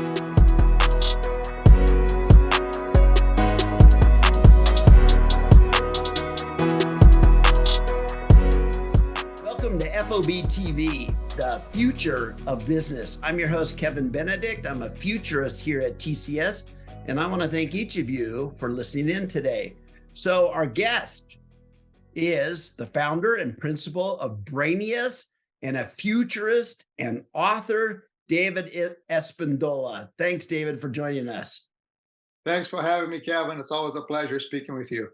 Welcome to FOBtv, the future of business. I'm your host, Kevin Benedict. I'm a futurist here at TCS, and I want to thank each of you for listening in today. So our guest is the founder and principal of Brainius and a futurist and author, David Espindola. Thanks, David, for joining us. Thanks for having me, Kevin. It's always a pleasure speaking with you.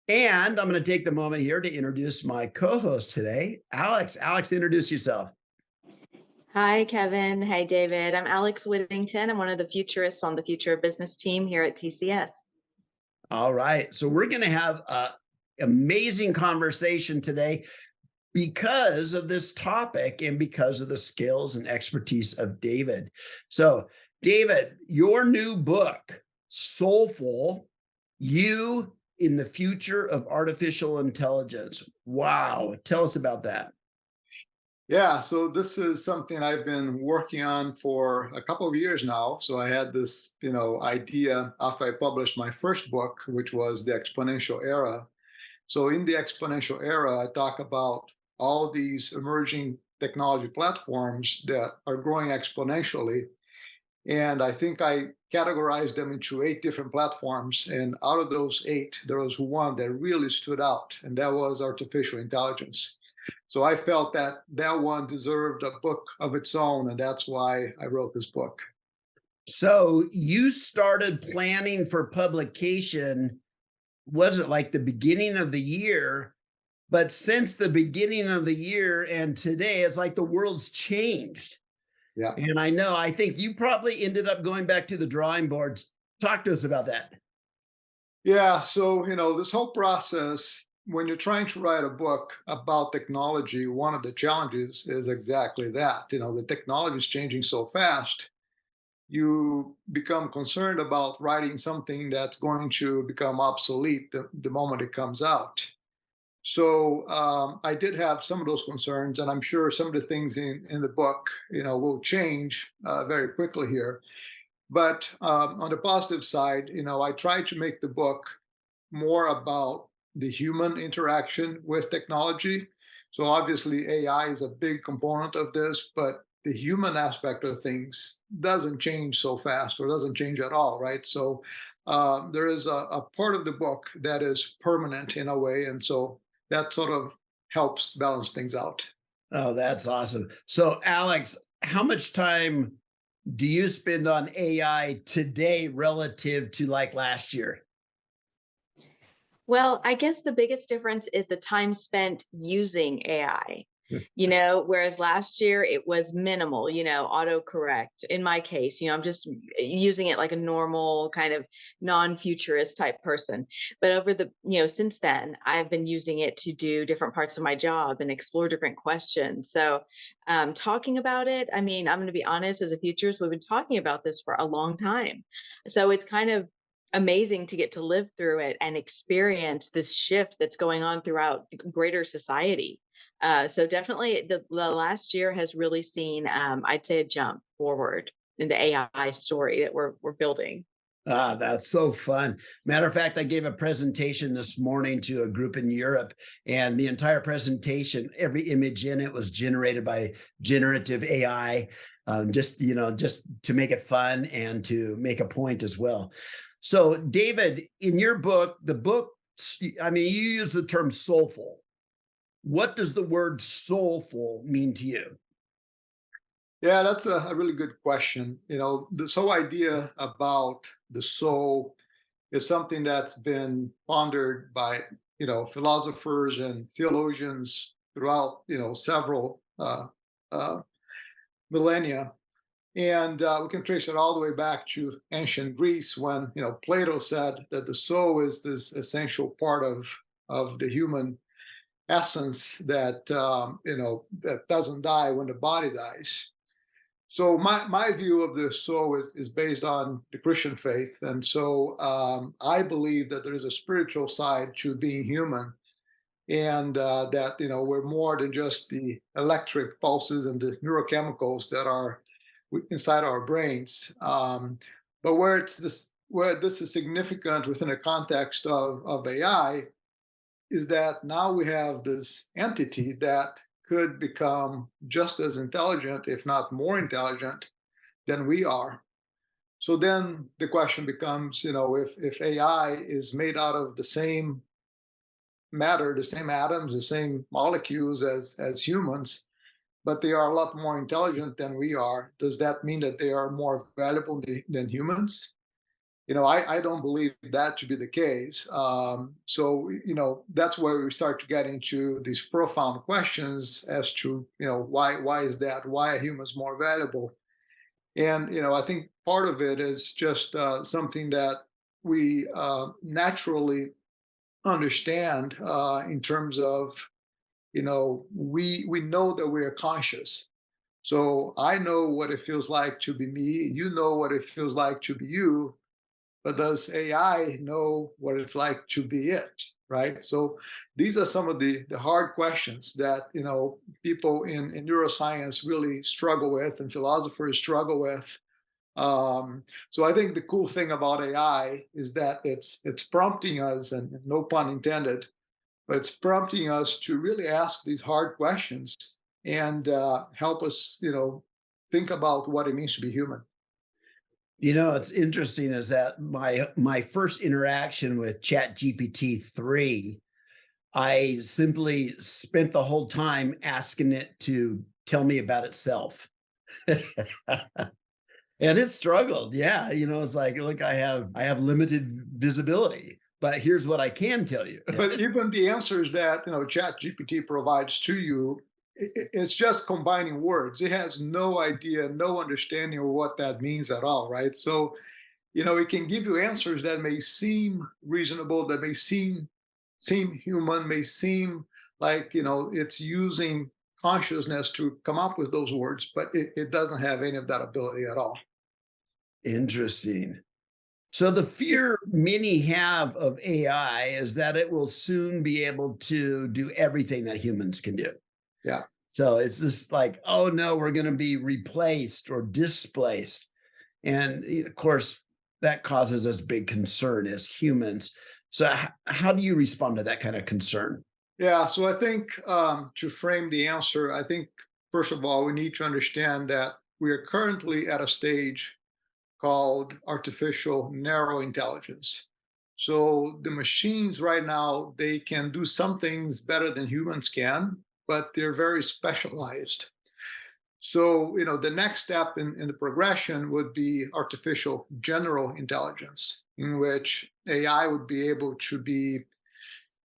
And I'm going to take the moment here to introduce my co-host today, Alex. Alex, introduce yourself. Hi, Kevin. Hey, David. I'm Alex Whittington. I'm one of the futurists on the Future of Business team here at TCS. All right. So we're going to have an amazing conversation today because of this topic and because of the skills and expertise of David. So, David, your new book, Soulful, You in the Future of Artificial Intelligence. Wow. Tell us about that. Yeah, so this is something I've been working on for a couple of years now. So I had this, idea after I published my first book, which was The Exponential Era. So in the exponential era, I talk about all these emerging technology platforms that are growing exponentially. And I think I categorized them into 8 different platforms. And out of those 8, there was one that really stood out, and that was artificial intelligence. So I felt that that one deserved a book of its own, and that's why I wrote this book. So you started planning for publication, was it like the beginning of the year? But since the beginning of the year and today, it's like the world's changed. Yeah. And I think you probably ended up going back to the drawing boards. Talk to us about that. Yeah. So, this whole process, when you're trying to write a book about technology, one of the challenges is exactly that. The technology is changing so fast, you become concerned about writing something that's going to become obsolete the moment it comes out. So I did have some of those concerns, and I'm sure some of the things in the book, will change very quickly here. But on the positive side, I tried to make the book more about the human interaction with technology. So obviously AI is a big component of this, but the human aspect of things doesn't change so fast, or doesn't change at all, right? So there is a part of the book that is permanent in a way, and so that sort of helps balance things out. Oh, that's awesome. So Alex, how much time do you spend on AI today relative to like last year? Well, I guess the biggest difference is the time spent using AI. Whereas last year it was minimal, autocorrect. In my case, I'm just using it like a normal kind of non-futurist type person. But over the, since then, I've been using it to do different parts of my job and explore different questions. So talking about it, I'm going to be honest, as a futurist, we've been talking about this for a long time. So it's kind of amazing to get to live through it and experience this shift that's going on throughout greater society. So definitely the last year has really seen, I'd say, a jump forward in the AI story that we're building. Ah, that's so fun. Matter of fact, I gave a presentation this morning to a group in Europe, and the entire presentation, every image in it was generated by generative AI, just to make it fun and to make a point as well. So David, in your book, you use the term soulful. What does the word soulful mean to you? Yeah, that's a really good question. This whole idea about the soul is something that's been pondered by, philosophers and theologians throughout, several millennia. And we can trace it all the way back to ancient Greece when, Plato said that the soul is this essential part of the human essence that that doesn't die when the body dies. So my view of the soul is based on the Christian faith, and so I believe that there is a spiritual side to being human, and that we're more than just the electric pulses and the neurochemicals that are inside our brains. But where this is significant within the context of AI is that now we have this entity that could become just as intelligent, if not more intelligent, than we are. So then the question becomes, if AI is made out of the same matter, the same atoms, the same molecules as humans, but they are a lot more intelligent than we are, does that mean that they are more valuable than humans? I don't believe that to be the case. So that's where we start to get into these profound questions as to, why is that? Why are humans more valuable? And, I think part of it is just something that we naturally understand in terms of, we know that we are conscious. So I know what it feels like to be me. You know what it feels like to be you. But does AI know what it's like to be it, right? So these are some of the hard questions that people in neuroscience really struggle with, and philosophers struggle with. So I think the cool thing about AI is that it's prompting us, and no pun intended, but it's prompting us to really ask these hard questions and help us, think about what it means to be human. It's interesting is that my first interaction with ChatGPT-3, I simply spent the whole time asking it to tell me about itself. And it struggled. Yeah. It's like, look, I have limited visibility, but here's what I can tell you. But even the answers that, ChatGPT provides to you, it's just combining words. It has no idea, no understanding of what that means at all, right? So, it can give you answers that may seem reasonable, that may seem human, may seem like, it's using consciousness to come up with those words, but it doesn't have any of that ability at all. Interesting. So the fear many have of AI is that it will soon be able to do everything that humans can do. Yeah. So it's just like, oh no, we're going to be replaced or displaced. And of course, that causes us big concern as humans. So how do you respond to that kind of concern? Yeah. So I think to frame the answer, I think, first of all, we need to understand that we are currently at a stage called artificial narrow intelligence. So the machines right now, they can do some things better than humans can, but they're very specialized. So, the next step in the progression would be artificial general intelligence, in which AI would be able to be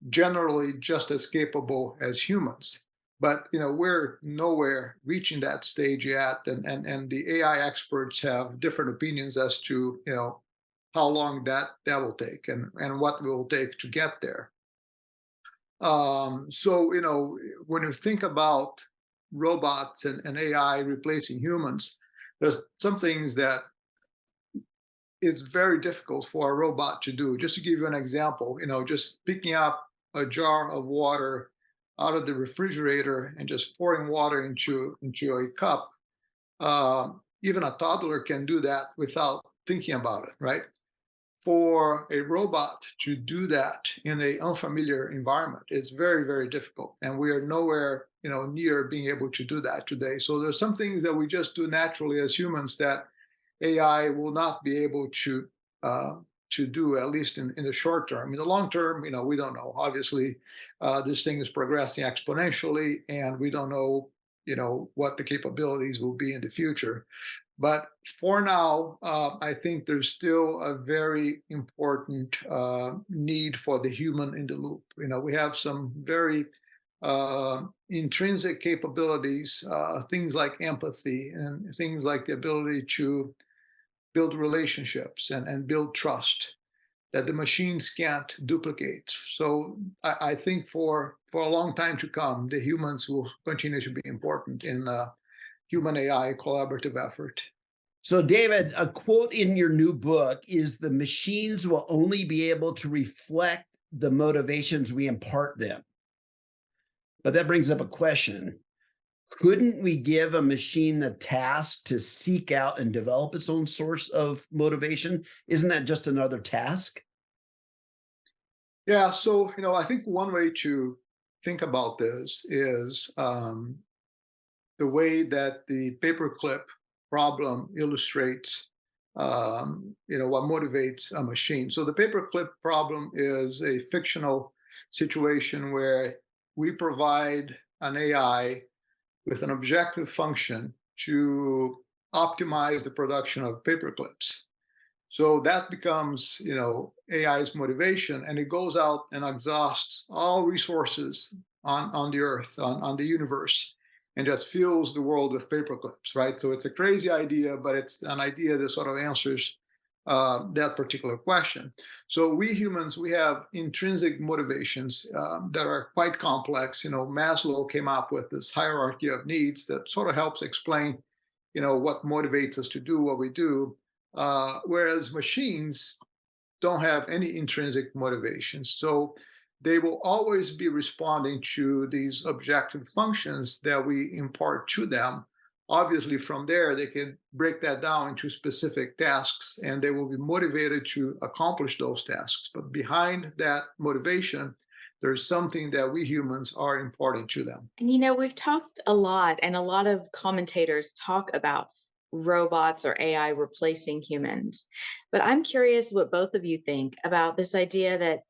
generally just as capable as humans. But we're nowhere reaching that stage yet, and the AI experts have different opinions as to how long that will take and what will take to get there. So when you think about robots and AI replacing humans, there's some things that is very difficult for a robot to do. Just to give you an example, just picking up a jar of water out of the refrigerator and just pouring water into a cup. Even a toddler can do that without thinking about it, right? For a robot to do that in an unfamiliar environment is very, very difficult. And we are nowhere, near being able to do that today. So there's some things that we just do naturally as humans that AI will not be able to do, at least in the short term. In the long term, we don't know. Obviously, this thing is progressing exponentially, and we don't know, what the capabilities will be in the future. But for now, I think there's still a very important need for the human in the loop. We have some very intrinsic capabilities, things like empathy and things like the ability to build relationships and build trust that the machines can't duplicate. So I think for a long time to come, the humans will continue to be important in human AI collaborative effort. So David, a quote in your new book is the machines will only be able to reflect the motivations we impart them. But that brings up a question. couldn't we give a machine the task to seek out and develop its own source of motivation? Isn't that just another task? Yeah, so I think one way to think about this is the way that the paperclip problem illustrates what motivates a machine. So the paperclip problem is a fictional situation where we provide an AI with an objective function to optimize the production of paperclips. So that becomes, AI's motivation, and it goes out and exhausts all resources on the earth, on the universe, and just fills the world with paperclips, right? So it's a crazy idea, but it's an idea that sort of answers that particular question. So we humans, we have intrinsic motivations that are quite complex. Maslow came up with this hierarchy of needs that sort of helps explain, what motivates us to do what we do. Whereas machines don't have any intrinsic motivations. So they will always be responding to these objective functions that we impart to them. Obviously, from there, they can break that down into specific tasks, and they will be motivated to accomplish those tasks. But behind that motivation, there's something that we humans are imparting to them. And we've talked a lot, and a lot of commentators talk about robots or AI replacing humans. But I'm curious what both of you think about this idea that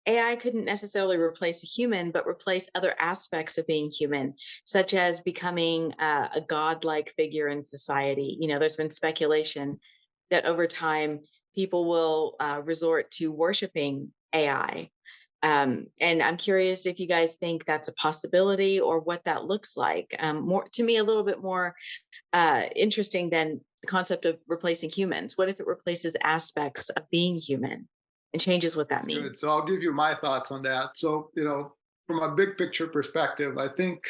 AI couldn't necessarily replace a human, but replace other aspects of being human, such as becoming a godlike figure in society. There's been speculation that over time people will resort to worshiping AI. And I'm curious if you guys think that's a possibility or what that looks like. More to me, a little bit more interesting than the concept of replacing humans. What if it replaces aspects of being human and changes what that That's means? good. So I'll give you my thoughts on that. So, from a big picture perspective, I think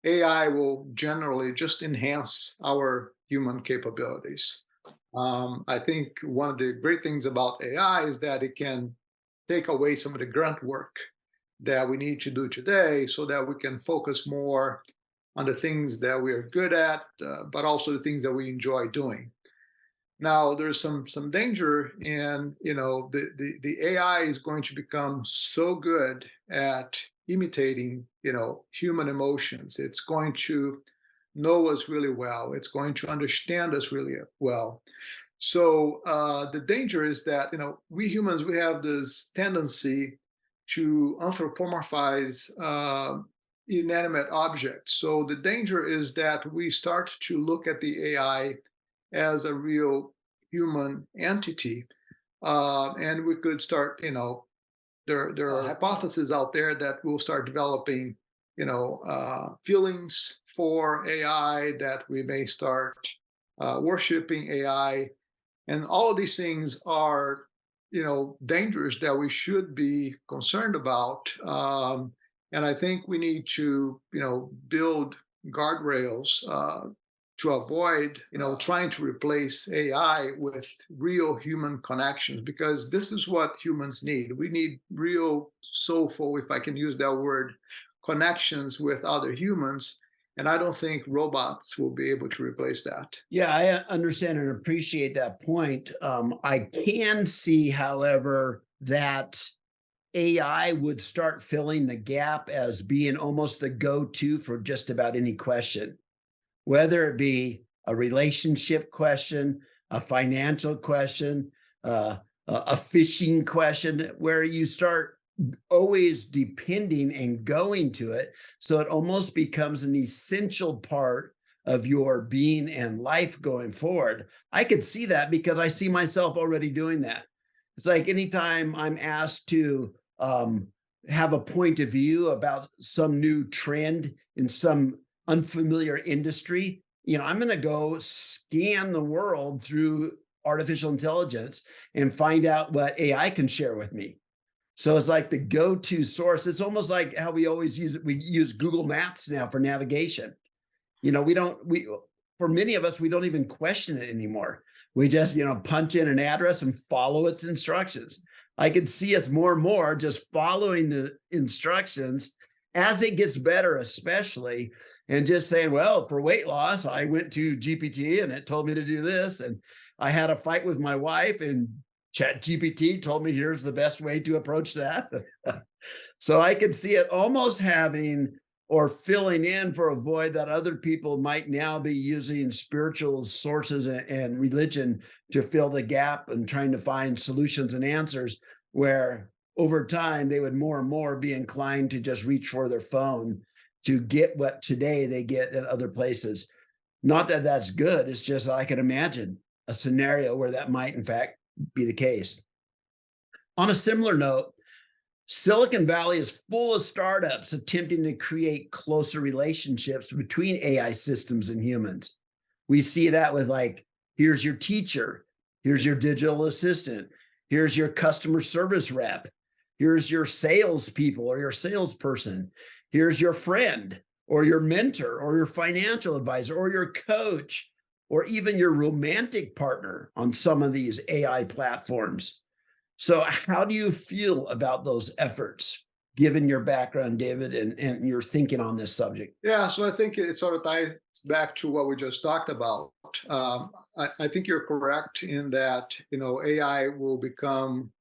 AI will generally just enhance our human capabilities. I think one of the great things about AI is that it can take away some of the grunt work that we need to do today so that we can focus more on the things that we are good at, but also the things that we enjoy doing. Now, there's some danger in, the AI is going to become so good at imitating, human emotions. It's going to know us really well. It's going to understand us really well. So the danger is that, we humans, we have this tendency to anthropomorphize inanimate objects. So the danger is that we start to look at the AI as a real human entity. And we could start, there are hypotheses out there that we'll start developing, feelings for AI, that we may start worshiping AI. And all of these things are, dangers that we should be concerned about. And I think we need to, build guardrails to avoid, trying to replace AI with real human connections, because this is what humans need. We need real soulful, if I can use that word, connections with other humans. And I don't think robots will be able to replace that. Yeah, I understand and appreciate that point. I can see, however, that AI would start filling the gap as being almost the go-to for just about any question, whether it be a relationship question, a financial question, a fishing question, where you start always depending and going to it. So it almost becomes an essential part of your being and life going forward. I could see that because I see myself already doing that. It's like anytime I'm asked to have a point of view about some new trend in some unfamiliar industry, I'm going to go scan the world through artificial intelligence and find out what AI can share with me. So it's like the go-to source. It's almost like how we always we use Google Maps now for navigation. For many of us, we don't even question it anymore. We just, punch in an address and follow its instructions. I could see us more and more just following the instructions as it gets better, especially, and just saying, well, for weight loss, I went to GPT and it told me to do this. And I had a fight with my wife and Chat GPT told me here's the best way to approach that. So I could see it almost having or filling in for a void that other people might now be using spiritual sources and religion to fill the gap and trying to find solutions and answers, where over time they would more and more be inclined to just reach for their phone to get what today they get at other places. Not that that's good. It's just I can imagine a scenario where that might in fact be the case. On a similar note, Silicon Valley is full of startups attempting to create closer relationships between AI systems and humans. We see that with like, here's your teacher, here's your digital assistant, here's your customer service rep, here's your salespeople or your salesperson, here's your friend or your mentor or your financial advisor or your coach, or even your romantic partner on some of these AI platforms. So how do you feel about those efforts, given your background, David, and your thinking on this subject? Yeah, so I think it sort of ties back to what we just talked about. I think you're correct in that, AI will become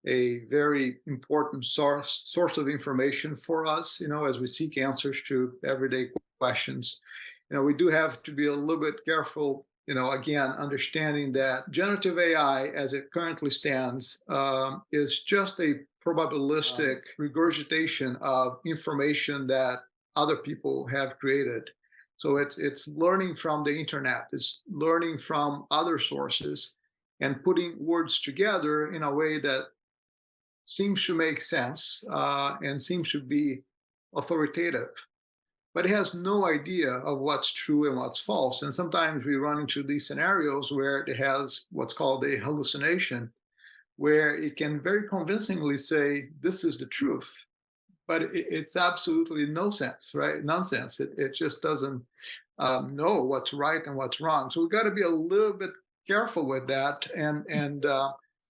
a very important source of information for us, as we seek answers to everyday questions. We do have to be a little bit careful, again, understanding that generative AI as it currently stands is just a probabilistic regurgitation of information that other people have created. So it's learning from the internet, it's learning from other sources and putting words together in a way that seems to make sense and seems to be authoritative. But it has no idea of what's true and what's false. And sometimes we run into these scenarios where it has what's called a hallucination, where it can very convincingly say, this is the truth. But it's absolutely nonsense, right? Nonsense. It just doesn't know what's right and what's wrong. So we've got to be a little bit careful with that and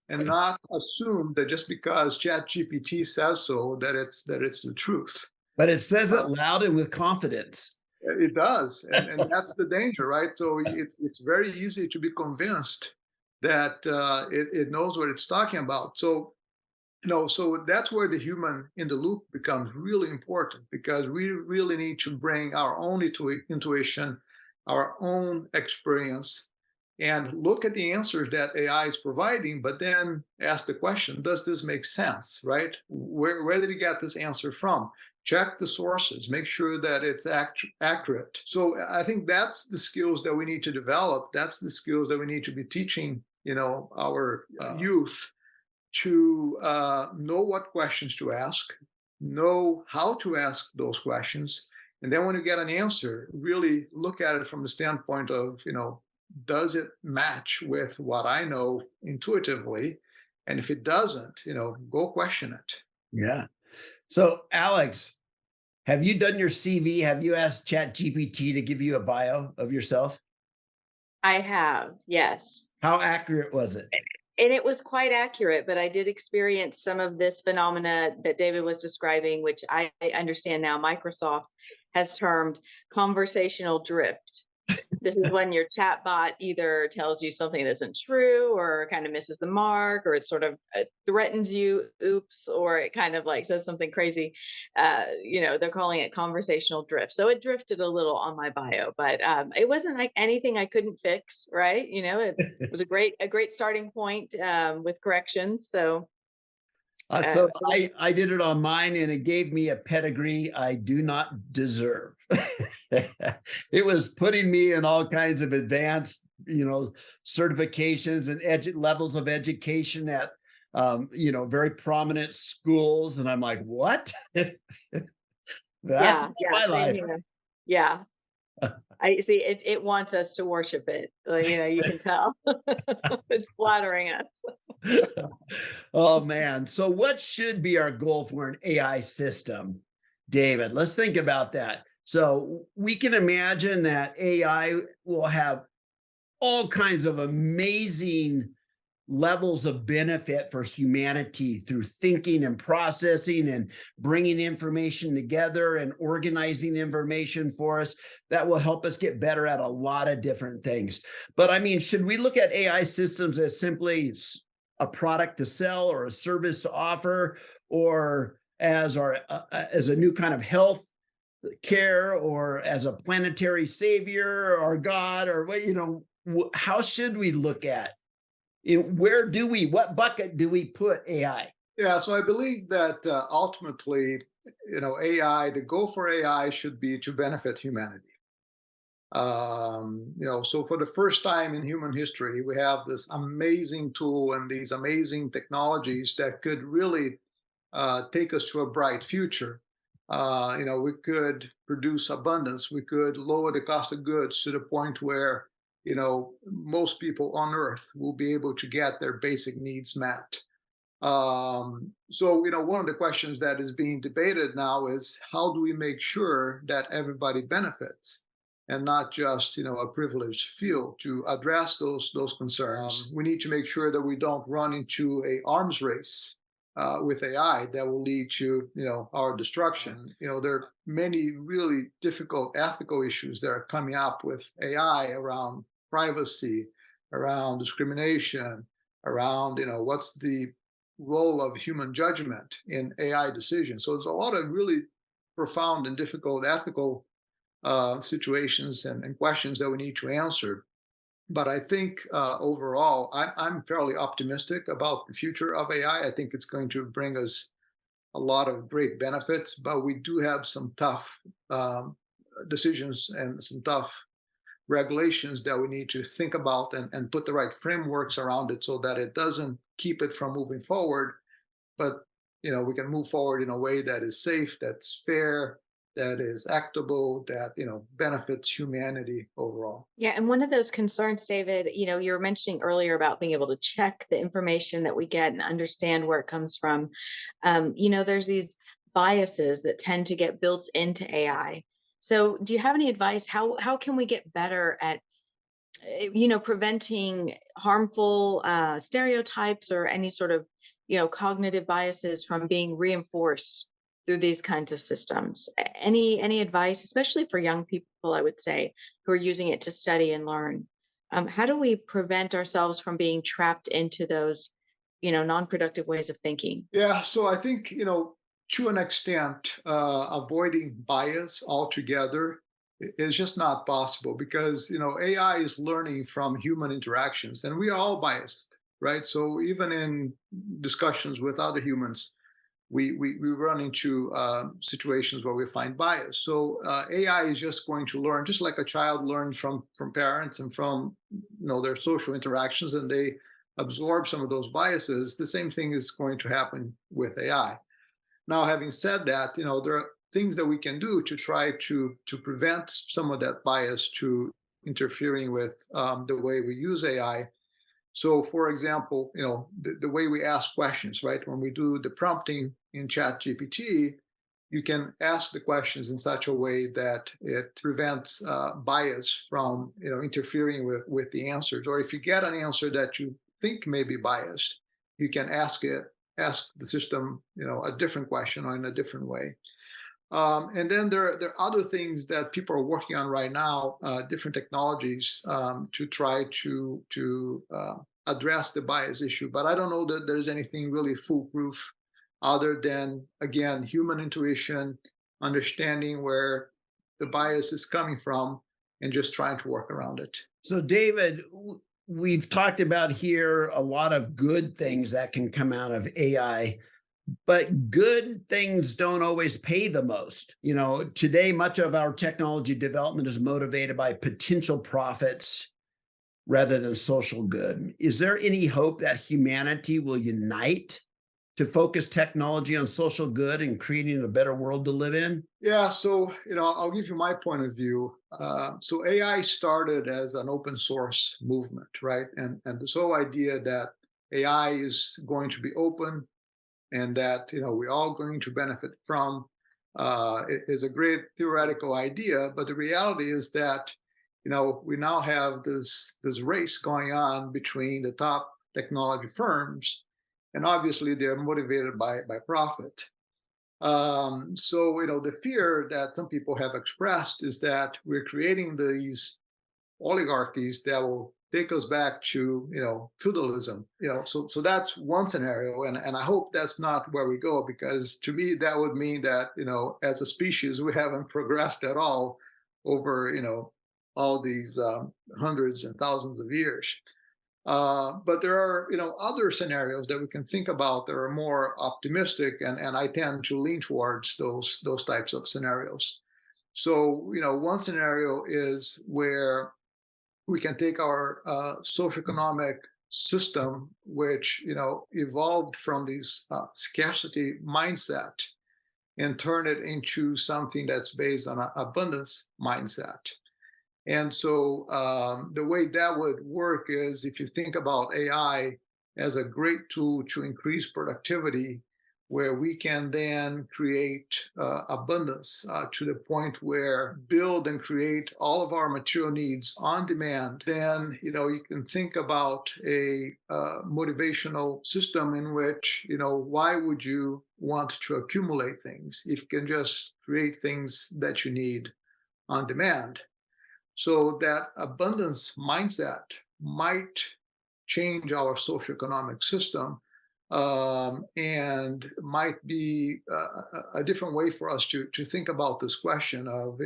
not assume that just because ChatGPT says so, that it's the truth. But it says it loud and with confidence. It does, and that's the danger, right? So it's very easy to be convinced that it knows what it's talking about. So so that's where the human in the loop becomes really important, because we really need to bring our own intuition, our own experience, and look at the answers that AI is providing, but then ask the question, does this make sense, right? Where did he get this answer from? Check the sources, make sure that it's accurate. So I think that's the skills that we need to develop. That's the skills that we need to be teaching, our youth to know what questions to ask, know how to ask those questions. And then when you get an answer, really look at it from the standpoint of, does it match with what I know intuitively? And if it doesn't, go question it. Yeah. So, Alex, have you done your CV? Have you asked ChatGPT to give you a bio of yourself? I have, yes. How accurate was it? And it was quite accurate, but I did experience some of this phenomena that David was describing, which I understand now Microsoft has termed conversational drift. This is when your chat bot either tells you something that isn't true or kind of misses the mark, or it sort of threatens you, oops, or it kind of like says something crazy. They're calling it conversational drift. So it drifted a little on my bio, but it wasn't like anything I couldn't fix, right? It was a great starting point with corrections. So So I did it on mine and it gave me a pedigree I do not deserve. It was putting me in all kinds of advanced, certifications and levels of education at, very prominent schools. And I'm like, what? That's my life. Yeah. I see it wants us to worship it. You can tell it's flattering us. Oh man. So what should be our goal for an AI system? David, let's think about that. So we can imagine that AI will have all kinds of amazing levels of benefit for humanity through thinking and processing and bringing information together and organizing information for us that will help us get better at a lot of different things. But I mean, should we look at AI systems as simply a product to sell or a service to offer, or as a new kind of health care, or as a planetary savior or God, or what, how should we look at what bucket do we put AI? Yeah, so I believe that ultimately, AI, the goal for AI should be to benefit humanity. So for the first time in human history, we have this amazing tool and these amazing technologies that could really take us to a bright future. We could produce abundance. We could lower the cost of goods to the point where most people on Earth will be able to get their basic needs met. So one of the questions that is being debated now is, how do we make sure that everybody benefits and not just a privileged few? To address those concerns, we need to make sure that we don't run into a arms race with AI that will lead to our destruction. There are many really difficult ethical issues that are coming up with AI around privacy, around discrimination, around what's the role of human judgment in AI decisions. So there's a lot of really profound and difficult ethical situations and questions that we need to answer. But I think overall, I'm fairly optimistic about the future of AI. I think it's going to bring us a lot of great benefits, but we do have some tough decisions and some tough regulations that we need to think about and put the right frameworks around it so that it doesn't keep it from moving forward. But we can move forward in a way that is safe, that's fair, that is actable, that benefits humanity overall. Yeah, and one of those concerns, David, you were mentioning earlier about being able to check the information that we get and understand where it comes from. There's these biases that tend to get built into AI. So do you have any advice? How can we get better at preventing harmful stereotypes or any sort of cognitive biases from being reinforced through these kinds of systems? Any advice, especially for young people, I would say, who are using it to study and learn? How do we prevent ourselves from being trapped into those non-productive ways of thinking? Yeah, so I think to an extent, avoiding bias altogether is just not possible, because AI is learning from human interactions, and we are all biased, right? So even in discussions with other humans, we run into situations where we find bias. So AI is just going to learn, just like a child learns from parents and from their social interactions, and they absorb some of those biases. The same thing is going to happen with AI. Now, having said that, there are things that we can do to try to prevent some of that bias to interfering with the way we use AI. So, for example, the way we ask questions, right? When we do the prompting in ChatGPT, you can ask the questions in such a way that it prevents bias from interfering with the answers. Or if you get an answer that you think may be biased, you can ask the system a different question or in a different way. And then there are other things that people are working on right now, different technologies to try to address the bias issue. But I don't know that there's anything really foolproof, other than, again, human intuition, understanding where the bias is coming from, and just trying to work around it. So, David, we've talked about here a lot of good things that can come out of AI, but good things don't always pay the most. Today, much of our technology development is motivated by potential profits rather than social good. Is there any hope that humanity will unite to focus technology on social good and creating a better world to live in? Yeah, so I'll give you my point of view. So AI started as an open source movement, right? And this whole idea that AI is going to be open and that we're all going to benefit from is a great theoretical idea. But the reality is that we now have this race going on between the top technology firms, and obviously they're motivated by profit. So, the fear that some people have expressed is that we're creating these oligarchies that will take us back to, feudalism. So that's one scenario, and I hope that's not where we go, because to me that would mean that, as a species we haven't progressed at all over, all these hundreds and thousands of years. But there are, other scenarios that we can think about that are more optimistic, and I tend to lean towards those types of scenarios. So, one scenario is where we can take our socioeconomic system, which, evolved from this scarcity mindset, and turn it into something that's based on an abundance mindset. And so the way that would work is, if you think about AI as a great tool to increase productivity, where we can then create abundance to the point where build and create all of our material needs on demand, then you can think about a motivational system in which, why would you want to accumulate things if you can just create things that you need on demand? So that abundance mindset might change our socioeconomic system, and might be a different way for us to think about this question of,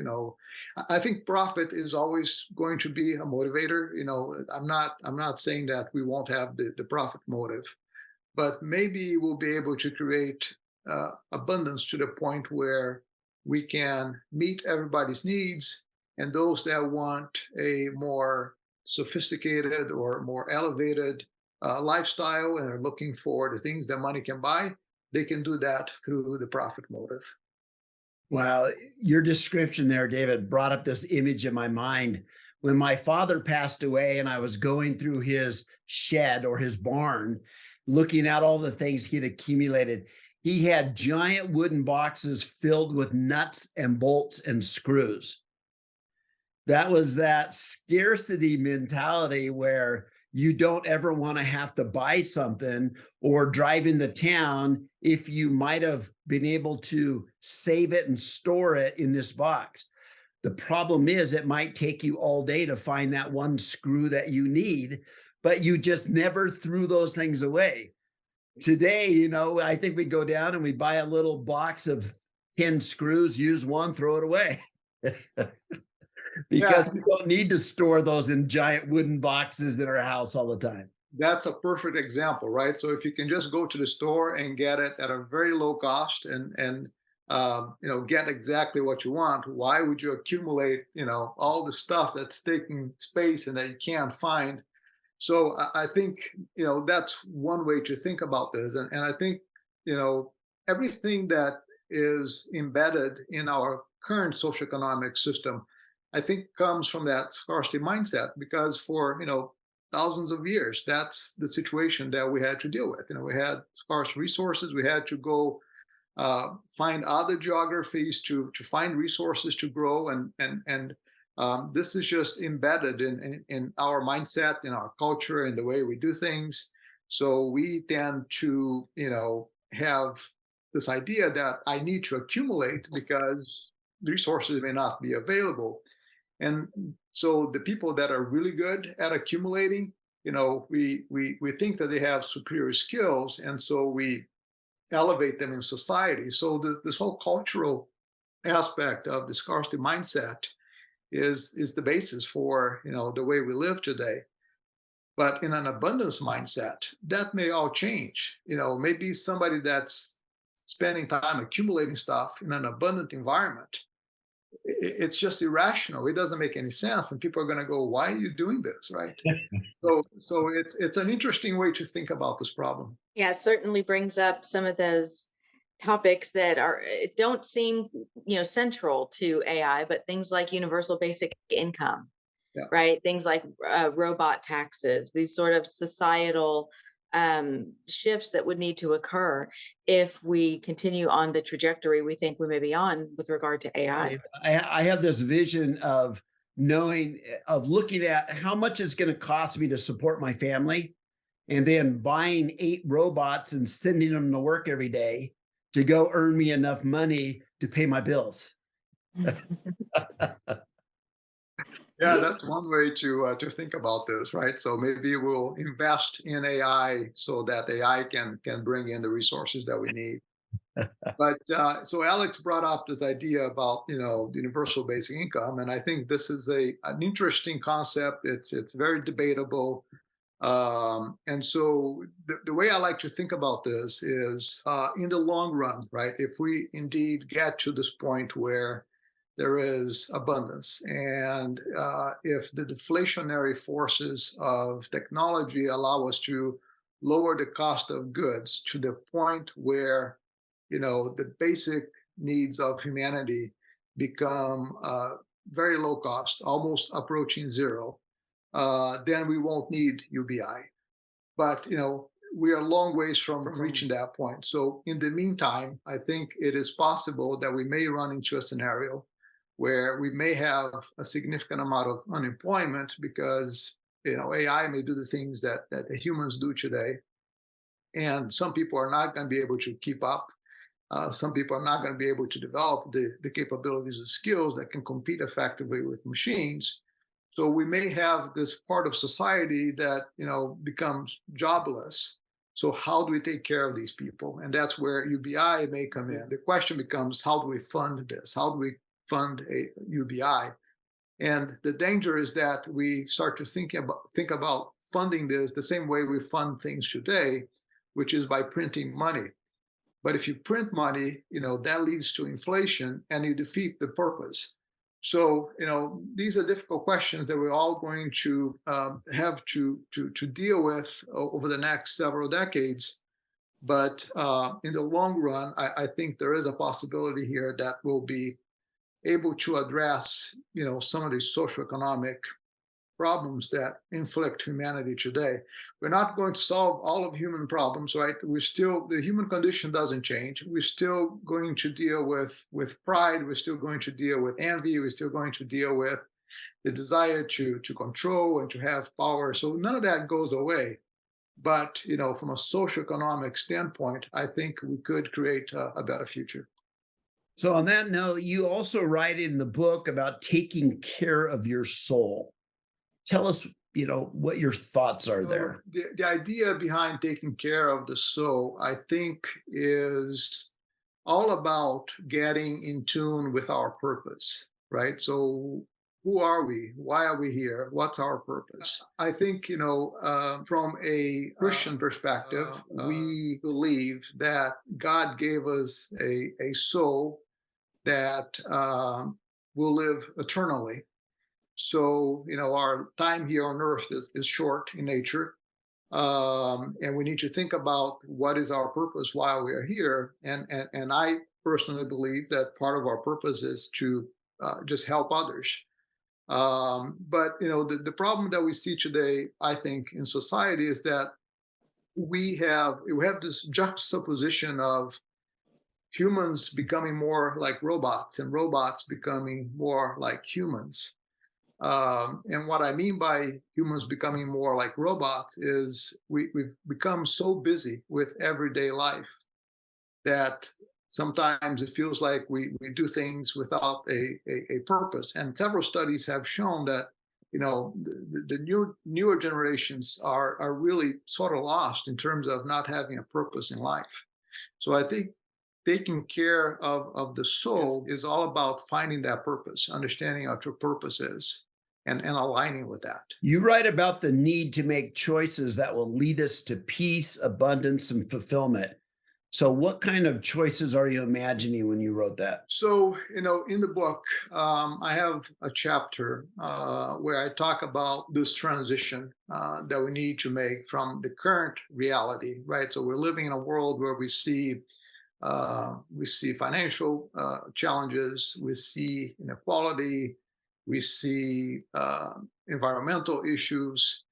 I think profit is always going to be a motivator. I'm not saying that we won't have the profit motive, but maybe we'll be able to create abundance to the point where we can meet everybody's needs. And those that want a more sophisticated or more elevated lifestyle and are looking for the things that money can buy, they can do that through the profit motive. Wow. Your description there, David, brought up this image in my mind. When my father passed away and I was going through his shed or his barn, looking at all the things he'd accumulated, he had giant wooden boxes filled with nuts and bolts and screws. That was that scarcity mentality where you don't ever want to have to buy something or drive into town if you might have been able to save it and store it in this box. The problem is it might take you all day to find that one screw that you need, but you just never threw those things away. Today, I think we go down and we buy a little box of 10 screws, use one, throw it away. Because we don't need to store those in giant wooden boxes in our house all the time. That's a perfect example, right? So if you can just go to the store and get it at a very low cost and get exactly what you want, why would you accumulate, all the stuff that's taking space and that you can't find? So I think, that's one way to think about this. And I think, everything that is embedded in our current socioeconomic system, I think, comes from that scarcity mindset, because for, thousands of years, that's the situation that we had to deal with. We had scarce resources. We had to go find other geographies to find resources to grow. And this is just embedded in our mindset, in our culture, in the way we do things. So we tend to, have this idea that I need to accumulate because resources may not be available. And so the people that are really good at accumulating, we think that they have superior skills, and so we elevate them in society. So this whole cultural aspect of the scarcity mindset is the basis for the way we live today. But in an abundance mindset, that may all change. Maybe somebody that's spending time accumulating stuff in an abundant environment, it's just irrational. It doesn't make any sense, and people are going to go, "Why are you doing this?" Right? so it's an interesting way to think about this problem. Yeah, it certainly brings up some of those topics that don't seem central to AI, but things like universal basic income, right? Things like robot taxes, these sort of societal shifts that would need to occur if we continue on the trajectory we think we may be on with regard to AI. I have this vision of looking at how much it's going to cost me to support my family. and then buying 8 robots and sending them to work every day to go earn me enough money to pay my bills. Yeah, that's one way to think about this, right? So maybe we'll invest in AI so that AI can bring in the resources that we need. But so Alex brought up this idea about universal basic income, and I think this is an interesting concept. It's very debatable, and so the way I like to think about this is in the long run, right? If we indeed get to this point where there is abundance, and if the deflationary forces of technology allow us to lower the cost of goods to the point where the basic needs of humanity become very low cost, almost approaching zero, then we won't need UBI. But we are a long ways from reaching that point. So in the meantime, I think it is possible that we may run into a scenario where we may have a significant amount of unemployment because AI may do the things that the humans do today, and some people are not going to be able to keep up. Some people are not going to be able to develop the capabilities and skills that can compete effectively with machines. So we may have this part of society that becomes jobless. So how do we take care of these people? And that's where UBI may come in. The question becomes, how do we fund this? How do we fund a UBI? And the danger is that we start to think about funding this the same way we fund things today, which is by printing money. But if you print money, that leads to inflation and you defeat the purpose. So, these are difficult questions that we're all going to have to deal with over the next several decades. But in the long run, I think there is a possibility here that we'll be able to address, some of these socioeconomic problems that inflict humanity today. We're not going to solve all of human problems, right? The human condition doesn't change. We're still going to deal with pride. We're still going to deal with envy. We're still going to deal with the desire to control and to have power. So none of that goes away. But, from a socioeconomic standpoint, I think we could create a better future. So on that note, you also write in the book about taking care of your soul. Tell us, what your thoughts are there. The idea behind taking care of the soul, I think, is all about getting in tune with our purpose, right? So who are we? Why are we here? What's our purpose? I think, from a Christian perspective, we believe that God gave us a soul that will live eternally. So, our time here on earth is short in nature. And we need to think about what is our purpose while we are here. And I personally believe that part of our purpose is to just help others. But, the problem that we see today, I think, in society is that we have this juxtaposition of humans becoming more like robots and robots becoming more like humans. And what I mean by humans becoming more like robots is we've become so busy with everyday life that sometimes it feels like we do things without a purpose. And several studies have shown that the newer generations are really sort of lost in terms of not having a purpose in life. So I think taking care of the soul is all about finding that purpose, understanding what your purpose is, and aligning with that. You write about the need to make choices that will lead us to peace, abundance, and fulfillment. So what kind of choices are you imagining when you wrote that? So, in the book, I have a chapter where I talk about this transition that we need to make from the current reality, right? So we're living in a world where we see financial challenges, we see inequality, we see environmental issues.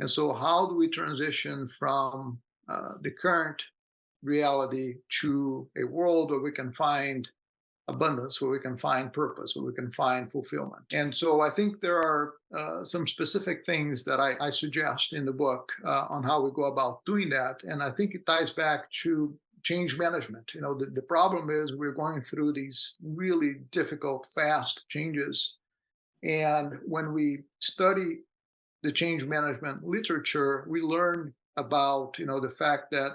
And so how do we transition from the current reality to a world where we can find abundance, where we can find purpose, where we can find fulfillment. And so I think there are some specific things that I suggest in the book on how we go about doing that. And I think it ties back to change management. The problem is we're going through these really difficult, fast changes. And when we study the change management literature, we learn about, the fact that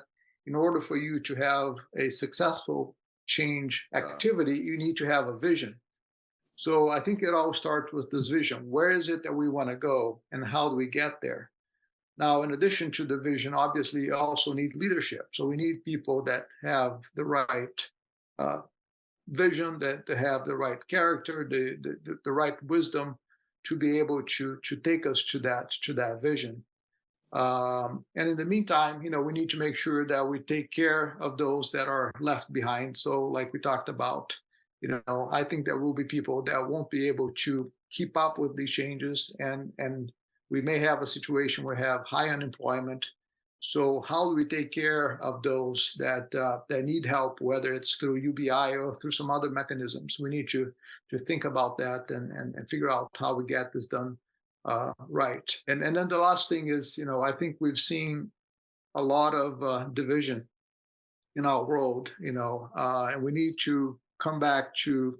in order for you to have a successful change activity, you need to have a vision. So I think it all starts with this vision. Where is it that we want to go, and how do we get there? Now, in addition to the vision, obviously, you also need leadership. So we need people that have the right vision, that have the right character, the right wisdom to be able to take us to that vision. And in the meantime, we need to make sure that we take care of those that are left behind. So like we talked about, I think there will be people that won't be able to keep up with these changes, and we may have a situation where we have high unemployment. So how do we take care of those that need help, whether it's through UBI or through some other mechanisms? We need to think about that and figure out how we get this done right. And then the last thing is, I think we've seen a lot of division in our world, and we need to come back to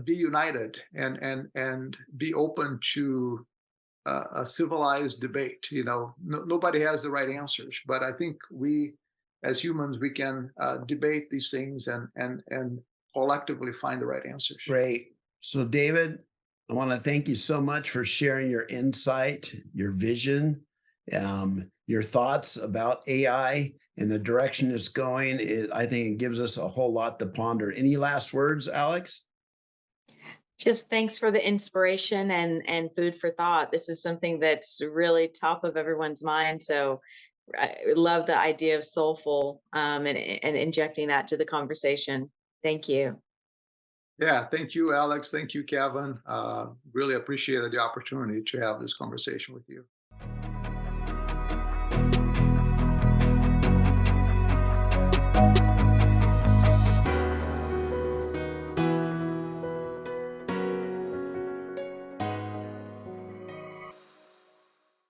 be united and be open to a civilized debate. Nobody has the right answers, but I think we, as humans, we can debate these things and collectively find the right answers. Great. So, David, I want to thank you so much for sharing your insight, your vision, your thoughts about AI and the direction it's going. I think it gives us a whole lot to ponder. Any last words, Alex? Just thanks for the inspiration and food for thought. This is something that's really top of everyone's mind. So I love the idea of Soulful, and injecting that to the conversation. Thank you. Yeah, thank you, Alex. Thank you, Kevin. Really appreciated the opportunity to have this conversation with you.